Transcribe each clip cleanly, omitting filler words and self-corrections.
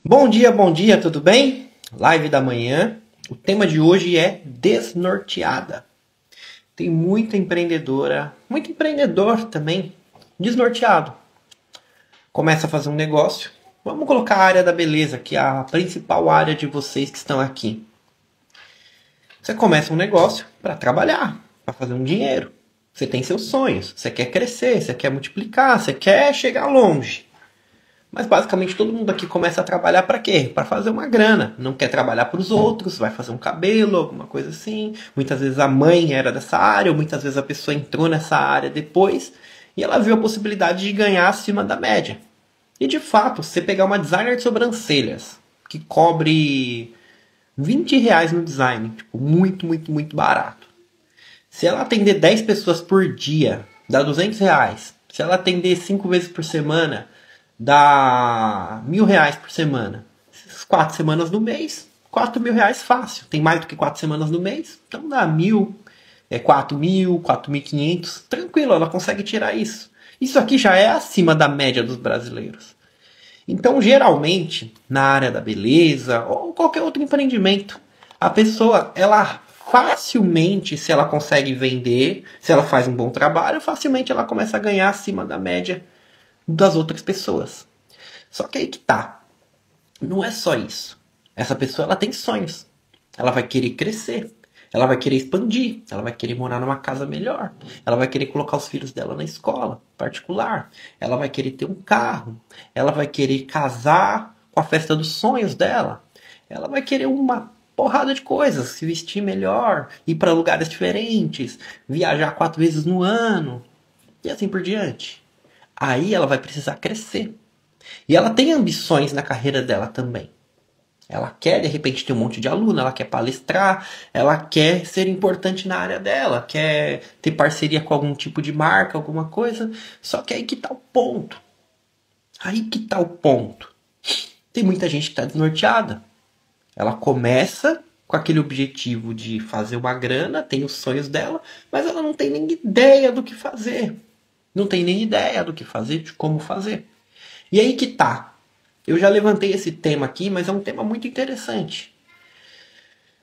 Bom dia, tudo bem? Live da manhã. O tema de hoje é desnorteada. Tem muita empreendedora, muito empreendedor também, desnorteado. Começa a fazer um negócio. Vamos colocar a área da beleza, que é a principal área de vocês que estão aqui. Você começa um negócio para trabalhar, para fazer um dinheiro. Você tem seus sonhos, você quer crescer, você quer multiplicar, você quer chegar longe. Mas basicamente todo mundo aqui começa a trabalhar para quê? Para fazer uma grana. Não quer trabalhar para os outros, vai fazer um cabelo, alguma coisa assim. Muitas vezes a mãe era dessa área, ou muitas vezes a pessoa entrou nessa área depois e ela viu a possibilidade de ganhar acima da média. E de fato, se você pegar uma designer de sobrancelhas que cobre R$ 20 no design, tipo, muito barato. Se ela atender 10 pessoas por dia, dá R$ 200. Se ela atender 5 vezes por semana, dá R$ 1.000 por semana. 4 semanas no mês, R$ 4.000 fácil. Tem mais do que 4 semanas no mês, então dá 1.000, 4.000, 4.500. Tranquilo, ela consegue tirar isso. Isso aqui já é acima da média dos brasileiros. Então, geralmente, na área da beleza ou qualquer outro empreendimento, a pessoa, ela facilmente, se ela consegue vender, se ela faz um bom trabalho, facilmente ela começa a ganhar acima da média das outras pessoas. Só que aí que tá. Não é só isso. Essa pessoa, ela tem sonhos. Ela vai querer crescer. Ela vai querer expandir. Ela vai querer morar numa casa melhor. Ela vai querer colocar os filhos dela na escola particular. Ela vai querer ter um carro. Ela vai querer casar com a festa dos sonhos dela. Ela vai querer uma porrada de coisas. Se vestir melhor. Ir para lugares diferentes. Viajar 4 vezes no ano. E assim por diante. Aí ela vai precisar crescer. E ela tem ambições na carreira dela também. Ela quer, de repente, ter um monte de aluno, ela quer palestrar, ela quer ser importante na área dela, quer ter parceria com algum tipo de marca, alguma coisa. Só que aí que tá o ponto. Aí que tá o ponto. Tem muita gente que tá desnorteada. Ela começa com aquele objetivo de fazer uma grana, tem os sonhos dela, mas ela não tem nem ideia do que fazer. Não tem nem ideia do que fazer, de como fazer. E aí que tá. Eu já levantei esse tema aqui, mas é um tema muito interessante.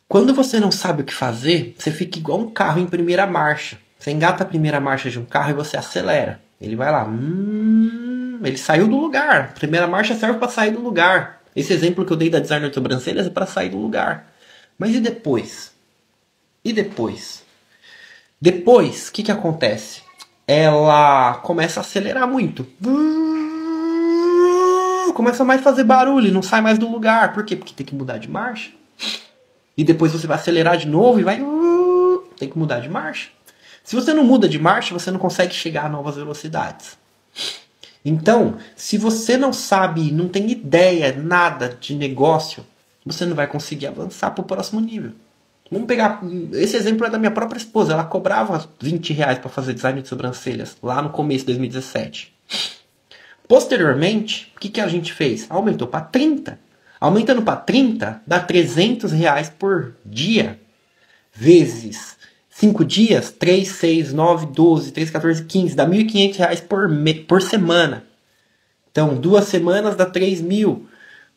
Quando você não sabe o que fazer, você fica igual um carro em primeira marcha. Você engata a primeira marcha de um carro e você acelera. Ele vai lá. Ele saiu do lugar. Primeira marcha serve para sair do lugar. Esse exemplo que eu dei da designer de sobrancelhas é para sair do lugar. Mas e depois? E depois? Depois, o que acontece? Ela começa a acelerar muito. Começa mais a fazer barulho, não sai mais do lugar. Por quê? Porque tem que mudar de marcha. E depois você vai acelerar de novo e vai... Tem que mudar de marcha. Se você não muda de marcha, você não consegue chegar a novas velocidades. Então, se você não sabe, não tem ideia, nada de negócio, você não vai conseguir avançar para o próximo nível. Vamos pegar... Esse exemplo é da minha própria esposa. Ela cobrava R$ 20 para fazer design de sobrancelhas, lá no começo de 2017. Posteriormente, o que a gente fez? Aumentou para 30. Aumentando para 30, dá R$ 300 por dia. Vezes 5 dias, 3, 6, 9, 12, 3, 14, 15. Dá R$ 1.500 por semana. Então, 2 semanas dá 3.000.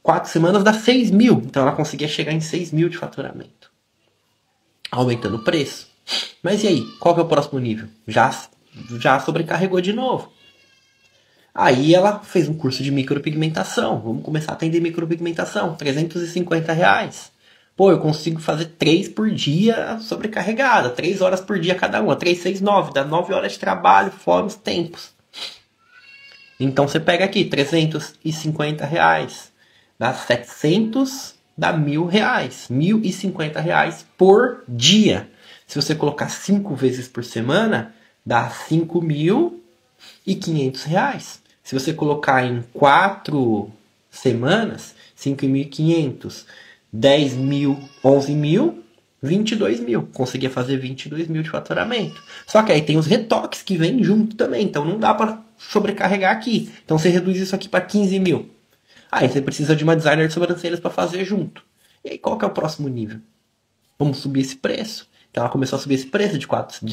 4 semanas dá 6.000. Então, ela conseguia chegar em 6.000 de faturamento. Aumentando o preço. Mas e aí? Qual que é o próximo nível? Já sobrecarregou de novo. Aí ela fez um curso de micropigmentação. Vamos começar a atender micropigmentação. R$ 350. Pô, eu consigo fazer 3 por dia sobrecarregada. 3 horas por dia cada uma. 3, 6, 9. Dá 9 horas de trabalho fora os tempos. Então você pega aqui, R$ 350. Dá 700, dá R$ 1.000. R$ 1.050 por dia. Se você colocar 5 vezes por semana, dá R$ 5.500. Se você colocar em 4 semanas, 5.500, 10.000, 11.000, 22.000. Conseguia fazer 22.000 de faturamento. Só que aí tem os retoques que vêm junto também. Então não dá para sobrecarregar aqui. Então você reduz isso aqui para 15.000. Aí você precisa de uma designer de sobrancelhas para fazer junto. E aí qual que é o próximo nível? Vamos subir esse preço. Então ela começou a subir esse preço de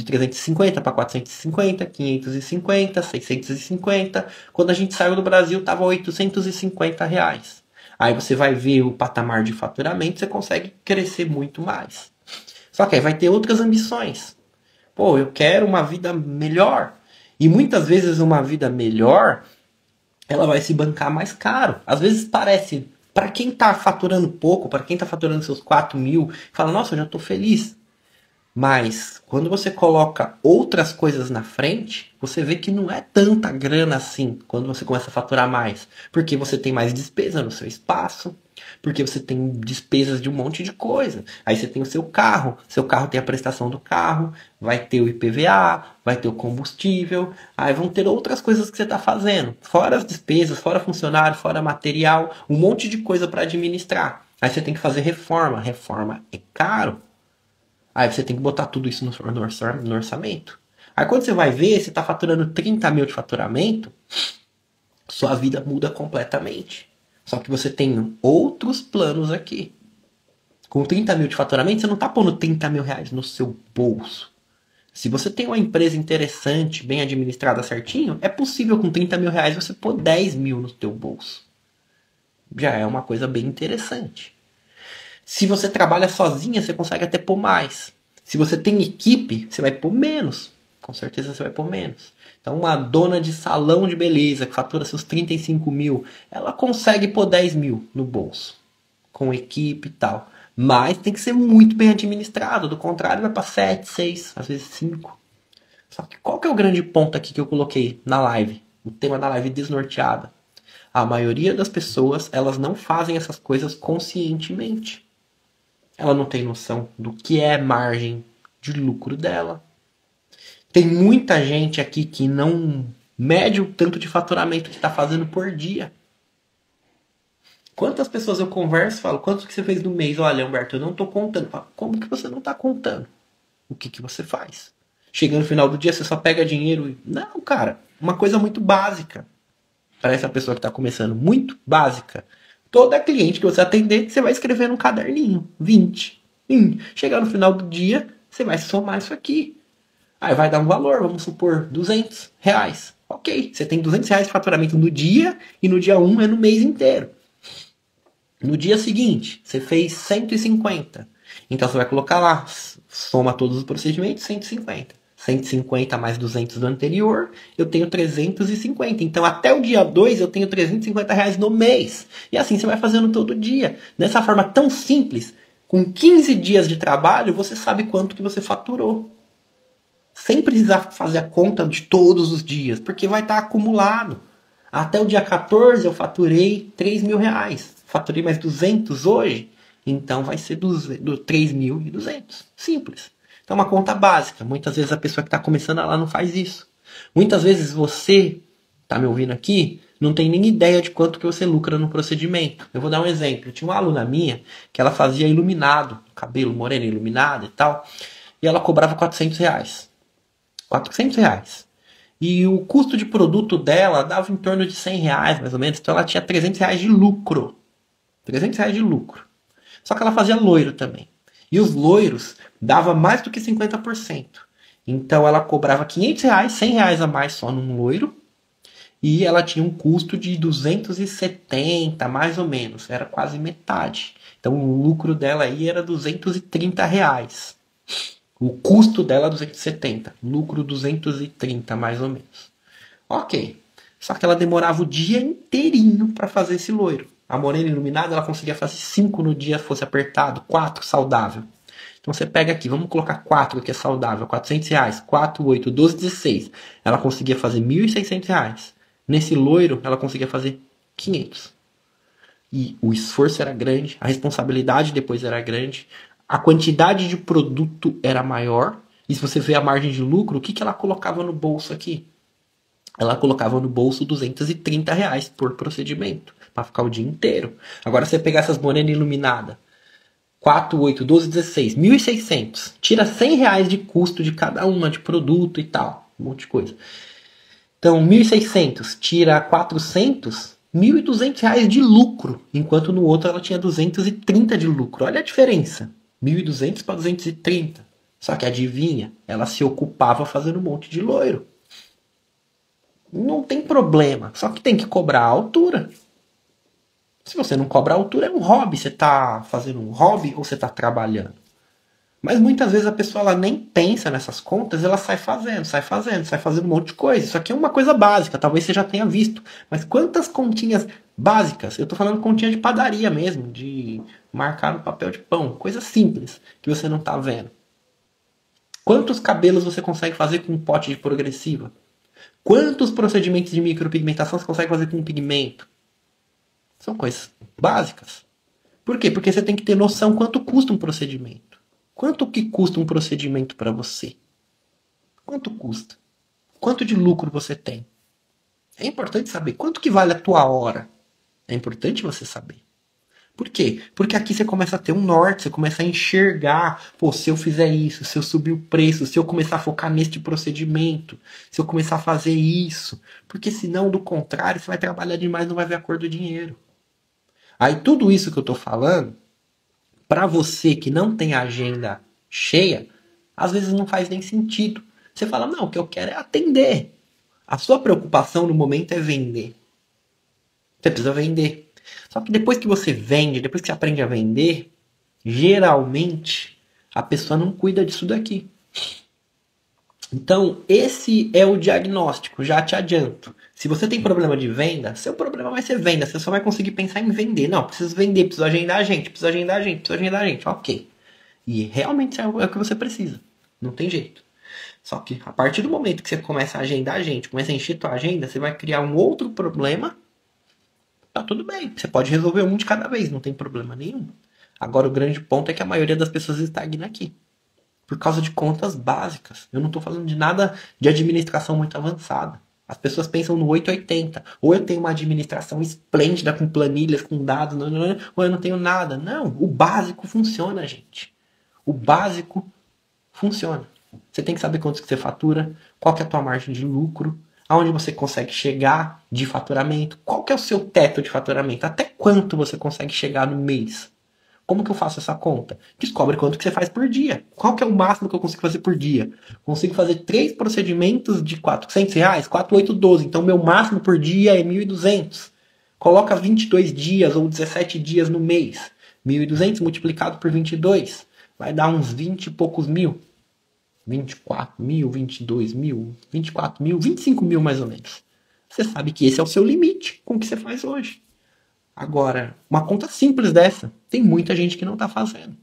350 para 450, 550, 650. Quando a gente saiu do Brasil, estava R$ 850. Aí você vai ver o patamar de faturamento, você consegue crescer muito mais. Só que aí vai ter outras ambições. Pô, eu quero uma vida melhor. E muitas vezes uma vida melhor, ela vai se bancar mais caro. Às vezes parece, para quem tá faturando pouco, para quem tá faturando seus 4 mil, fala, nossa, eu já tô feliz. Mas quando você coloca outras coisas na frente, você vê que não é tanta grana assim quando você começa a faturar mais. Porque você tem mais despesa no seu espaço, porque você tem despesas de um monte de coisa. Aí você tem o seu carro tem a prestação do carro, vai ter o IPVA, vai ter o combustível, aí vão ter outras coisas que você está fazendo. Fora as despesas, fora funcionário, fora material, um monte de coisa para administrar. Aí você tem que fazer reforma. Reforma é caro. Aí você tem que botar tudo isso no orçamento. Aí quando você vai ver, você está faturando 30 mil de faturamento, sua vida muda completamente. Só que você tem outros planos aqui. Com 30 mil de faturamento, você não está pondo 30 mil reais no seu bolso. Se você tem uma empresa interessante, bem administrada certinho, é possível com 30 mil reais você pôr 10 mil no seu bolso. Já é uma coisa bem interessante. Se você trabalha sozinha, você consegue até pôr mais. Se você tem equipe, você vai pôr menos. Com certeza você vai pôr menos. Então, uma dona de salão de beleza que fatura seus 35 mil, ela consegue pôr 10 mil no bolso. Com equipe e tal. Mas tem que ser muito bem administrado. Do contrário, vai para 7, 6, às vezes 5. Só que qual que é o grande ponto aqui que eu coloquei na live? O tema da live desnorteada. A maioria das pessoas, elas não fazem essas coisas conscientemente. Ela não tem noção do que é margem de lucro dela. Tem muita gente aqui que não mede o tanto de faturamento que está fazendo por dia. Quantas pessoas eu converso e falo, quanto que você fez no mês? Olha, Humberto, eu não estou contando. Falo, como que você não está contando? O que você faz? Chega no final do dia, você só pega dinheiro e... Não, cara, uma coisa muito básica. Para essa pessoa que está começando, muito básica. Toda cliente que você atender, você vai escrever num caderninho. 20. Chegar no final do dia, você vai somar isso aqui. Aí vai dar um valor, vamos supor, 200 reais. Ok, você tem 200 reais de faturamento no dia e no dia 1 é no mês inteiro. No dia seguinte, você fez 150. Então você vai colocar lá, soma todos os procedimentos, 150. 150 mais 200 do anterior, eu tenho 350. Então até o dia 2 eu tenho 350 reais no mês. E assim você vai fazendo todo dia. Dessa forma tão simples, com 15 dias de trabalho, você sabe quanto que você faturou. Sem precisar fazer a conta de todos os dias, porque vai estar acumulado. Até o dia 14 eu faturei 3 mil reais. Faturei mais 200 hoje, então vai ser 3.200. Simples. Então é uma conta básica. Muitas vezes a pessoa que está começando ela não faz isso. Muitas vezes você, está me ouvindo aqui, não tem nem ideia de quanto que você lucra no procedimento. Eu vou dar um exemplo. Eu tinha uma aluna minha que ela fazia iluminado, cabelo moreno iluminado e tal, e ela cobrava 400 reais. 400 reais. E o custo de produto dela dava em torno de 100 reais, mais ou menos. Então ela tinha 300 reais de lucro. 300 reais de lucro. Só que ela fazia loiro também. E os loiros dava mais do que 50%. Então ela cobrava 500 reais, 100 reais a mais só num loiro. E ela tinha um custo de 270, mais ou menos. Era quase metade. Então o lucro dela aí era 230 reais. O custo dela é 270. Lucro 230, mais ou menos. Ok. Só que ela demorava o dia inteirinho para fazer esse loiro. A morena iluminada, ela conseguia fazer 5 no dia, fosse apertado, 4 saudável. Então você pega aqui, vamos colocar 4 que é saudável, 400 reais, 4, 8, 12, 16. Ela conseguia fazer 1.600 reais. Nesse loiro, ela conseguia fazer 500. E o esforço era grande, a responsabilidade depois era grande, a quantidade de produto era maior. E se você vê a margem de lucro, o que ela colocava no bolso aqui? Ela colocava no bolso 230 reais por procedimento, para ficar o dia inteiro. Agora você pegar essas morenas iluminadas, 4, 8, 12, 16, 1.600. Tira 100 reais de custo de cada uma, de produto e tal, um monte de coisa. Então, 1.600 tira 400, 1.200 reais de lucro, enquanto no outro ela tinha 230 de lucro. Olha a diferença, 1.200 para 230. Só que adivinha, ela se ocupava fazendo um monte de loiro. Não tem problema, só que tem que cobrar a altura. Se você não cobra a altura, é um hobby. Você está fazendo um hobby ou você está trabalhando? Mas muitas vezes a pessoa ela nem pensa nessas contas, ela sai fazendo um monte de coisa. Isso aqui é uma coisa básica, talvez você já tenha visto. Mas quantas continhas básicas? Eu estou falando continha de padaria mesmo, de marcar no papel de pão, coisa simples que você não está vendo. Quantos cabelos você consegue fazer com um pote de progressiva? Quantos procedimentos de micropigmentação você consegue fazer com um pigmento? São coisas básicas. Por quê? Porque você tem que ter noção quanto custa um procedimento. Quanto que custa um procedimento para você? Quanto custa? Quanto de lucro você tem? É importante saber. Quanto que vale a tua hora? É importante você saber. Por quê? Porque aqui você começa a ter um norte, você começa a enxergar, pô, se eu fizer isso, se eu subir o preço, se eu começar a focar neste procedimento, se eu começar a fazer isso. Porque senão, do contrário, você vai trabalhar demais e não vai ver a cor do dinheiro. Aí tudo isso que eu tô falando, para você que não tem agenda cheia, às vezes não faz nem sentido. Você fala, não, o que eu quero é atender. A sua preocupação no momento é vender. Você precisa vender. Só que depois que você vende, depois que você aprende a vender, geralmente a pessoa não cuida disso daqui. Então, esse é o diagnóstico, já te adianto. Se você tem problema de venda, seu problema vai ser venda. Você só vai conseguir pensar em vender. Não, preciso vender, preciso agendar a gente, preciso agendar a gente, preciso agendar a gente. Ok. E realmente é o que você precisa. Não tem jeito. Só que a partir do momento que você começa a agendar a gente, começa a encher tua agenda, você vai criar um outro problema. Tá tudo bem. Você pode resolver um de cada vez, não tem problema nenhum. Agora o grande ponto é que a maioria das pessoas estagna aqui. Por causa de contas básicas. Eu não estou falando de nada de administração muito avançada. As pessoas pensam no 880. Ou eu tenho uma administração esplêndida com planilhas, com dados, ou eu não tenho nada. Não, o básico funciona, gente. O básico funciona. Você tem que saber quanto que você fatura, qual que é a tua margem de lucro, aonde você consegue chegar de faturamento, qual que é o seu teto de faturamento, até quanto você consegue chegar no mês. Como que eu faço essa conta? Descobre quanto que você faz por dia. Qual que é o máximo que eu consigo fazer por dia? Consigo fazer 3 procedimentos de R$ 400, 4, 8, 12. Então, meu máximo por dia é 1.200. Coloca 22 dias ou 17 dias no mês. 1.200 multiplicado por 22. Vai dar uns 20 e poucos mil. 24 mil, 22 mil, 24 mil, 25 mil mais ou menos. Você sabe que esse é o seu limite com o que você faz hoje. Agora, uma conta simples dessa, tem muita gente que não está fazendo.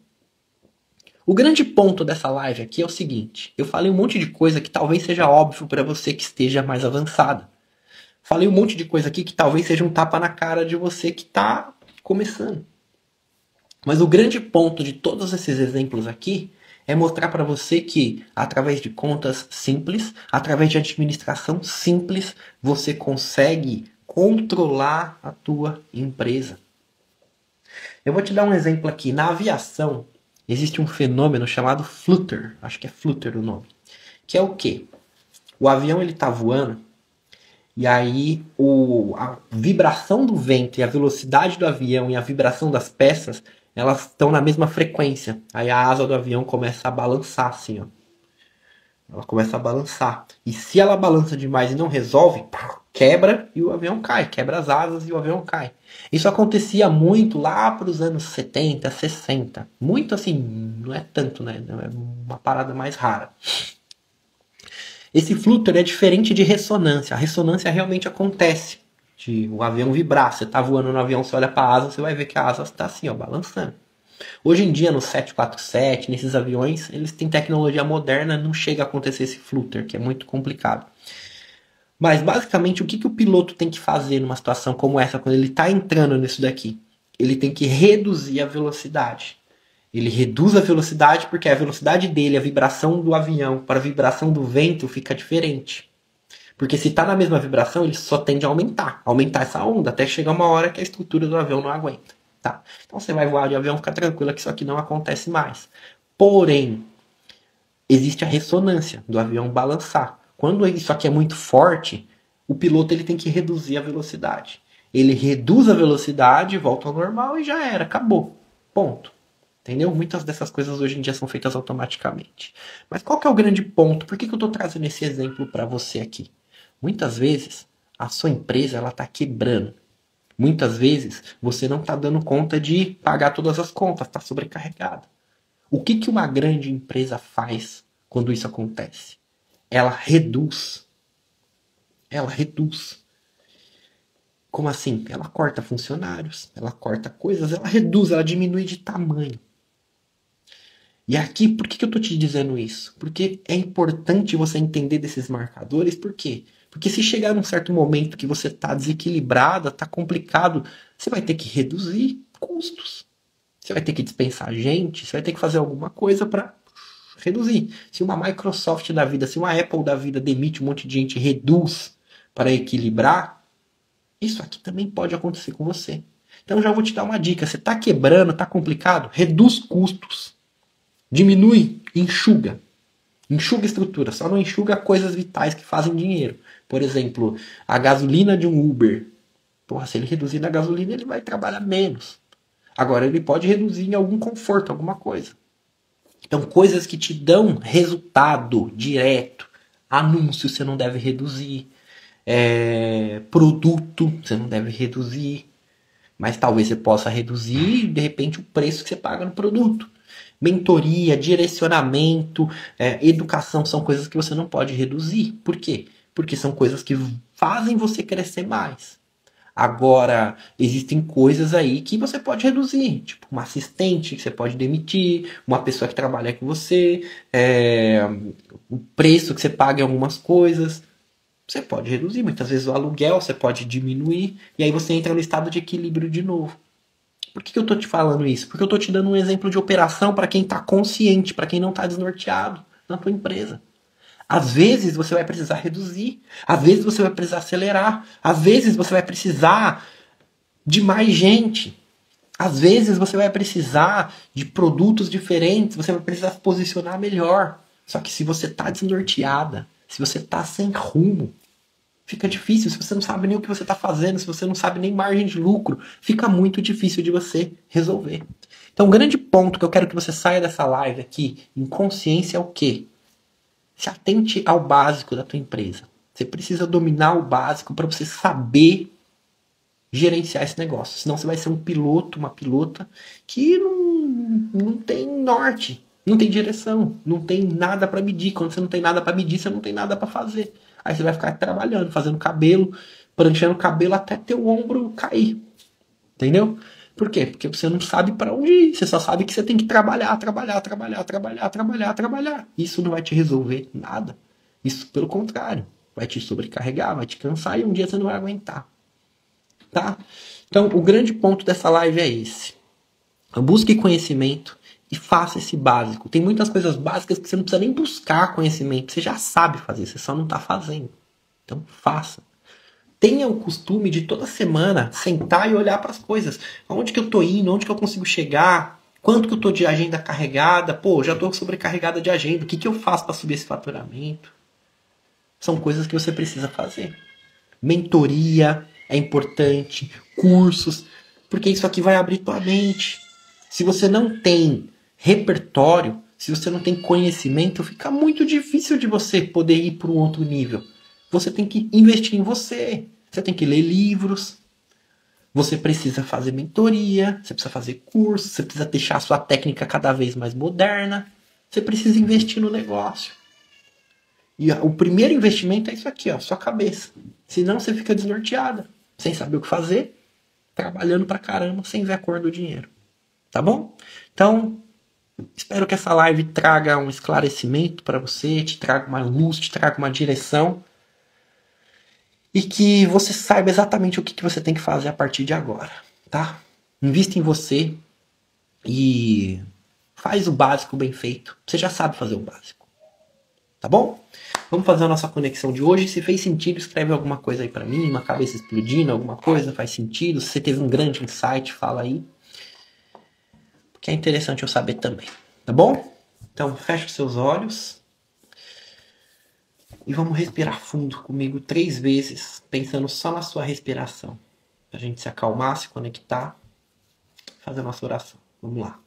O grande ponto dessa live aqui é o seguinte. Eu falei um monte de coisa que talvez seja óbvio para você que esteja mais avançado. Falei um monte de coisa aqui que talvez seja um tapa na cara de você que está começando. Mas o grande ponto de todos esses exemplos aqui é mostrar para você que, através de contas simples, através de administração simples, você consegue controlar a tua empresa. Eu vou te dar um exemplo aqui. Na aviação, existe um fenômeno chamado flutter. Acho que é flutter o nome. Que é o quê? O avião ele está voando e aí a vibração do vento e a velocidade do avião e a vibração das peças, elas estão na mesma frequência. Aí a asa do avião começa a balançar assim, ó. Ela começa a balançar. E se ela balança demais e não resolve, quebra e o avião cai. Quebra as asas e o avião cai. Isso acontecia muito lá para os anos 70, 60. Muito assim, não é tanto, né? É uma parada mais rara. Esse flutter é diferente de ressonância. A ressonância realmente acontece. De o avião vibrar. Você está voando no avião, você olha para a asa, você vai ver que a asa está assim, ó, balançando. Hoje em dia, no 747, nesses aviões, eles têm tecnologia moderna, não chega a acontecer esse flutter, que é muito complicado. Mas, basicamente, o que o piloto tem que fazer numa situação como essa, quando ele está entrando nisso daqui? Ele tem que reduzir a velocidade. Ele reduz a velocidade porque a velocidade dele, a vibração do avião para a vibração do vento fica diferente. Porque se está na mesma vibração, ele só tende a aumentar essa onda, até chegar uma hora que a estrutura do avião não aguenta. Tá. Então você vai voar de avião, fica tranquilo que isso aqui não acontece mais. Porém, existe a ressonância do avião balançar. Quando isso aqui é muito forte, o piloto ele tem que reduzir a velocidade. Ele reduz a velocidade, volta ao normal e já era, acabou. Ponto. Entendeu? Muitas dessas coisas hoje em dia são feitas automaticamente. Mas qual que é o grande ponto? Por que eu estou trazendo esse exemplo para você aqui? Muitas vezes, a sua empresa está quebrando. Muitas vezes você não está dando conta de pagar todas as contas, está sobrecarregado. O que uma grande empresa faz quando isso acontece? Ela reduz. Ela reduz. Como assim? Ela corta funcionários, ela corta coisas, ela reduz, ela diminui de tamanho. E aqui, por que eu tô te dizendo isso? Porque é importante você entender desses marcadores, por quê? Porque se chegar num certo momento que você tá desequilibrada, tá complicado, você vai ter que reduzir custos. Você vai ter que dispensar gente, você vai ter que fazer alguma coisa para reduzir. Se uma Microsoft da vida, se uma Apple da vida demite um monte de gente e reduz para equilibrar, isso aqui também pode acontecer com você. Então já vou te dar uma dica. Você está quebrando, está complicado? Reduz custos. Diminui, enxuga. Enxuga estrutura, só não enxuga coisas vitais que fazem dinheiro. Por exemplo, a gasolina de um Uber. Porra, se ele reduzir na gasolina, ele vai trabalhar menos. Agora, ele pode reduzir em algum conforto, alguma coisa. Então, coisas que te dão resultado direto. Anúncio você não deve reduzir. Produto você não deve reduzir. Mas talvez você possa reduzir, de repente, o preço que você paga no produto. Mentoria, direcionamento, educação são coisas que você não pode reduzir. Por quê? Porque são coisas que fazem você crescer mais. Agora, existem coisas aí que você pode reduzir, tipo uma assistente que você pode demitir, uma pessoa que trabalha com você, o preço que você paga em algumas coisas. Você pode reduzir, muitas vezes o aluguel você pode diminuir, e aí você entra no estado de equilíbrio de novo. Por que eu tô te falando isso? Porque eu tô te dando um exemplo de operação para quem tá consciente, para quem não tá desnorteado na tua empresa. Às vezes você vai precisar reduzir, às vezes você vai precisar acelerar, às vezes você vai precisar de mais gente. Às vezes você vai precisar de produtos diferentes, você vai precisar se posicionar melhor. Só que se você tá desnorteada, se você tá sem rumo, fica difícil. Se você não sabe nem o que você está fazendo, se você não sabe nem margem de lucro, fica muito difícil de você resolver. Então, o grande ponto que eu quero que você saia dessa live aqui, em consciência, é o quê? Se atente ao básico da tua empresa. Você precisa dominar o básico para você saber gerenciar esse negócio. Senão você vai ser um piloto, uma pilota que não tem norte, não tem direção, não tem nada para medir. Quando você não tem nada para medir, você não tem nada para fazer. Aí você vai ficar trabalhando, fazendo cabelo, pranchando cabelo até teu ombro cair. Entendeu? Por quê? Porque você não sabe para onde ir. Você só sabe que você tem que trabalhar, trabalhar, trabalhar, trabalhar, trabalhar, trabalhar. Isso não vai te resolver nada. Isso, pelo contrário, vai te sobrecarregar, vai te cansar e um dia você não vai aguentar. Tá? Então, o grande ponto dessa live é esse. Busque conhecimento e faça esse básico. Tem muitas coisas básicas que você não precisa nem buscar conhecimento. Você já sabe fazer, você só não está fazendo. Então, faça. Tenha o costume de toda semana sentar e olhar para as coisas. Aonde que eu estou indo? Onde que eu consigo chegar? Quanto que eu estou de agenda carregada? Pô, já estou sobrecarregada de agenda. O que eu faço para subir esse faturamento? São coisas que você precisa fazer. Mentoria é importante, cursos, porque isso aqui vai abrir tua mente. Se você não tem repertório, se você não tem conhecimento, fica muito difícil de você poder ir para um outro nível. Você tem que investir em você. Você tem que ler livros. Você precisa fazer mentoria. Você precisa fazer curso. Você precisa deixar a sua técnica cada vez mais moderna. Você precisa investir no negócio. E o primeiro investimento é isso aqui, ó, sua cabeça. Senão você fica desnorteada, sem saber o que fazer, trabalhando pra caramba, sem ver a cor do dinheiro. Tá bom? Então, espero que essa live traga um esclarecimento para você, te traga uma luz, te traga uma direção. E que você saiba exatamente o que você tem que fazer a partir de agora, tá? Invista em você e faz o básico bem feito. Você já sabe fazer o básico. Tá bom? Vamos fazer a nossa conexão de hoje. Se fez sentido, escreve alguma coisa aí pra mim, uma cabeça explodindo, alguma coisa, faz sentido. Se você teve um grande insight, fala aí. Porque é interessante eu saber também. Tá bom? Então, fecha os seus olhos. E vamos respirar fundo comigo 3 vezes, pensando só na sua respiração. Pra gente se acalmar, se conectar, fazer a nossa oração. Vamos lá.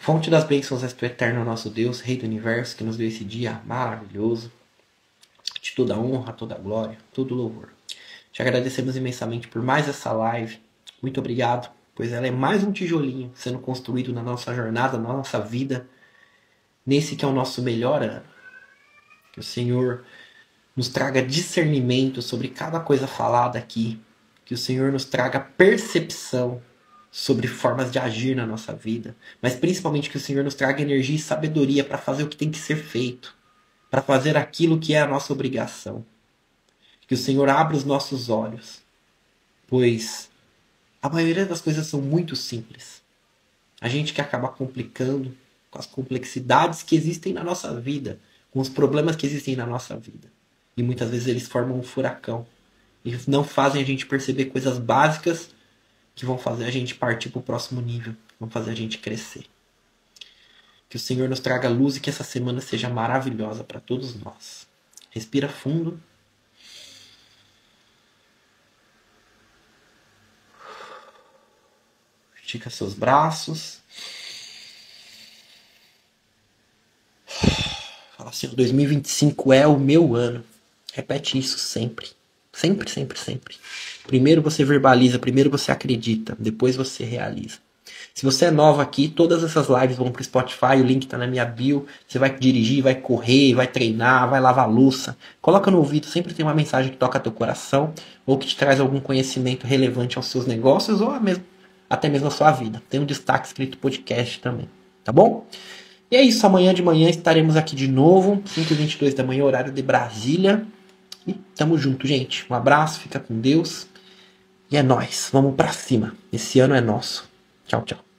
Fonte das bênçãos és tu, eterno nosso Deus, Rei do Universo, que nos deu esse dia maravilhoso. De toda honra, toda glória, todo louvor. Te agradecemos imensamente por mais essa live. Muito obrigado, pois ela é mais um tijolinho sendo construído na nossa jornada, na nossa vida, nesse que é o nosso melhor ano. Que o Senhor nos traga discernimento sobre cada coisa falada aqui. Que o Senhor nos traga percepção sobre formas de agir na nossa vida. Mas principalmente que o Senhor nos traga energia e sabedoria para fazer o que tem que ser feito. Para fazer aquilo que é a nossa obrigação. Que o Senhor abra os nossos olhos. Pois a maioria das coisas são muito simples. A gente que acaba complicando com as complexidades que existem na nossa vida. Com os problemas que existem na nossa vida. E muitas vezes eles formam um furacão. E não fazem a gente perceber coisas básicas que vão fazer a gente partir para o próximo nível. Vão fazer a gente crescer. Que o Senhor nos traga luz e que essa semana seja maravilhosa para todos nós. Respira fundo. Estica seus braços. Fala assim, 2025 é o meu ano. Repete isso sempre. Sempre, sempre, sempre. Primeiro você verbaliza, primeiro você acredita, depois você realiza. Se você é nova aqui, todas essas lives vão pro Spotify, o link tá na minha bio. Você vai dirigir, vai correr, vai treinar, vai lavar louça. Coloca no ouvido, sempre tem uma mensagem que toca teu coração ou que te traz algum conhecimento relevante aos seus negócios ou até mesmo à sua vida. Tem um destaque escrito podcast também, tá bom? E é isso, amanhã de manhã estaremos aqui de novo, 5h22 da manhã, horário de Brasília. E tamo junto, gente. Um abraço, fica com Deus. E é nóis, vamos pra cima. Esse ano é nosso. Tchau, tchau.